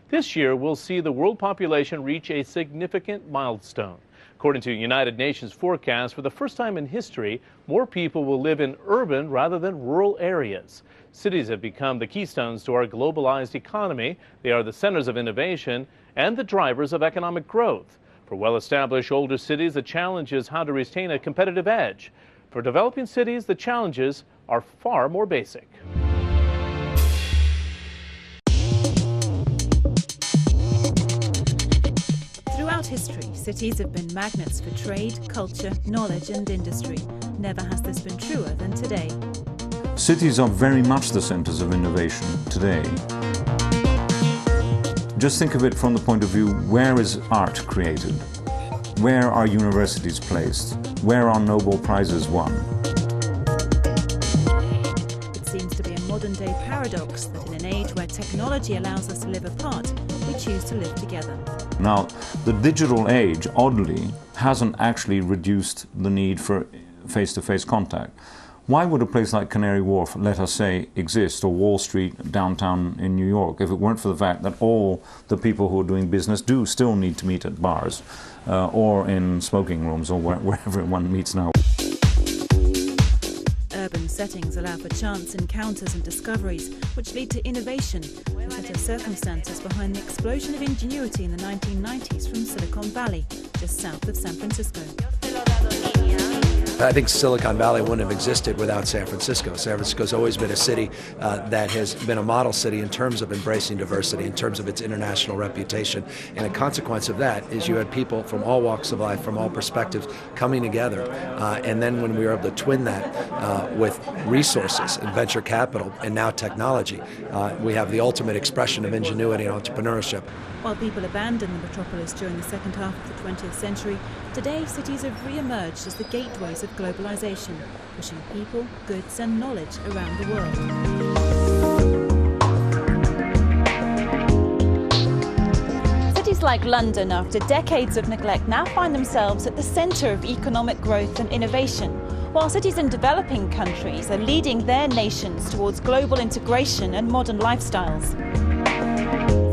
This year, we'll see the world population reach a significant milestone. According to United Nations forecasts, for the first time in history, more people will live in urban rather than rural areas. Cities have become the keystones to our globalized economy. They are the centers of innovation and the drivers of economic growth. For well-established older cities, the challenge is how to retain a competitive edge. For developing cities, the challenges are far more basic. Throughout history, cities have been magnets for trade, culture, knowledge and industry. Never has this been truer than today. Cities are very much the centers of innovation today. Just think of it from the point of view, where is art created? Where are universities placed? Where are Nobel Prizes won? It seems to be a modern-day paradox that in an age where technology allows us to live apart, we choose to live together. Now, the digital age, oddly, hasn't actually reduced the need for face-to-face contact. Why would a place like Canary Wharf, let us say, exist, or Wall Street downtown in New York, if it weren't for the fact that all the people who are doing business do still need to meet at bars or in smoking rooms or wherever one meets now? Urban settings allow for chance encounters and discoveries, which lead to innovation, a set of circumstances behind the explosion of ingenuity in the 1990s from Silicon Valley, just south of San Francisco. I think Silicon Valley wouldn't have existed without San Francisco. San Francisco's always been a city that has been a model city in terms of embracing diversity, in terms of its international reputation. And a consequence of that is you had people from all walks of life, from all perspectives, coming together. And then when we were able to twin that with resources and venture capital and now technology, we have the ultimate expression of ingenuity and entrepreneurship. While people abandoned the metropolis during the second half of the 20th century, today cities have re-emerged as the gateways of globalization, pushing people, goods and knowledge around the world. Cities like London, after decades of neglect, now find themselves at the center of economic growth and innovation, while cities in developing countries are leading their nations towards global integration and modern lifestyles.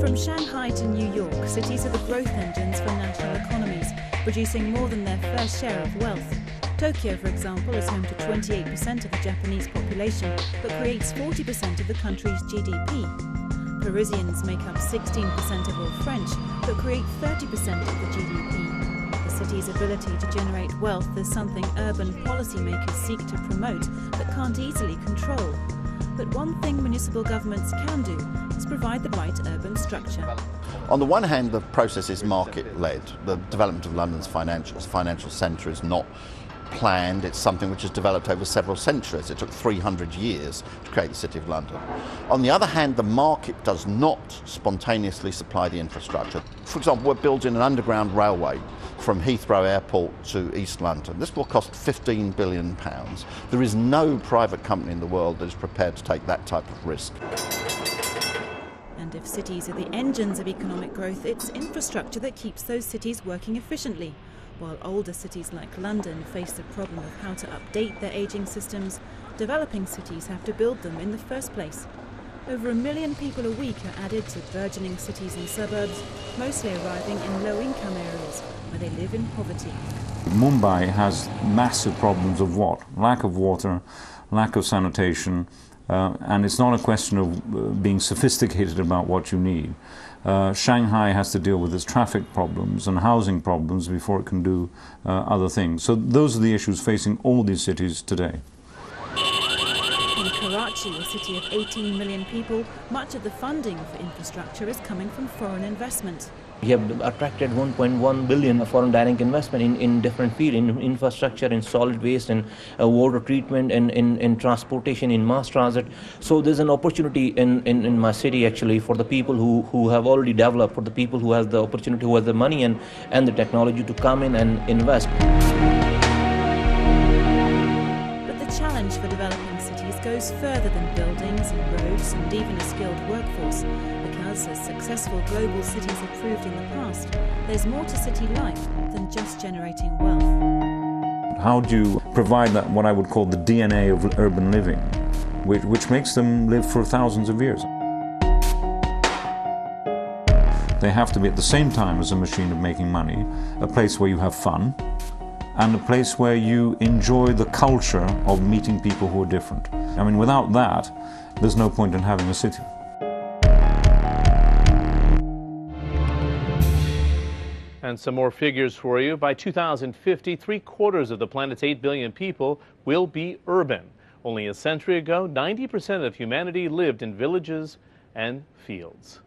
From Shanghai to New York, cities are the growth engines for national economies, producing more than their fair share of wealth. Tokyo, for example, is home to 28% of the Japanese population, but creates 40% of the country's GDP. Parisians make up 16% of all French, but create 30% of the GDP. The city's ability to generate wealth is something urban policymakers seek to promote, but can't easily control. But one thing municipal governments can do is provide the right urban structure. On the one hand, the process is market-led. The development of London's financial centre is not planned. It's something which has developed over several centuries. It took 300 years to create the City of London. On the other hand, the market does not spontaneously supply the infrastructure. For example, we're building an underground railway from Heathrow Airport to East London. This will cost £15 billion. There is no private company in the world that is prepared to take that type of risk. And if cities are the engines of economic growth, it's infrastructure that keeps those cities working efficiently. While older cities like London face the problem of how to update their ageing systems, developing cities have to build them in the first place. Over 1 million people a week are added to burgeoning cities and suburbs, mostly arriving in low-income areas where they live in poverty. Mumbai has massive problems of what? Lack of water, lack of sanitation, and it's not a question of being sophisticated about what you need. Shanghai has to deal with its traffic problems and housing problems before it can do other things. So those are the issues facing all these cities today. In Karachi, a city of 18 million people, much of the funding for infrastructure is coming from foreign investment. We have attracted 1.1 billion foreign direct investment in different fields, in infrastructure, in solid waste, in water treatment, in transportation, in mass transit. So there's an opportunity in my city actually for the people who have already developed, for the people who have the opportunity, who have the money and the technology to come in and invest. But the challenge for developing cities goes further than buildings and roads and even a skilled workforce. Because, as successful global cities have proved in the past, there's more to city life than just generating wealth. How do you provide that, what I would call the DNA of urban living, which makes them live for thousands of years? They have to be at the same time as a machine of making money, a place where you have fun, and a place where you enjoy the culture of meeting people who are different. I mean, without that, there's no point in having a city. And some more figures for you. By 2050, 3/4 of the planet's 8 billion people will be urban. Only a century ago, 90% of humanity lived in villages and fields.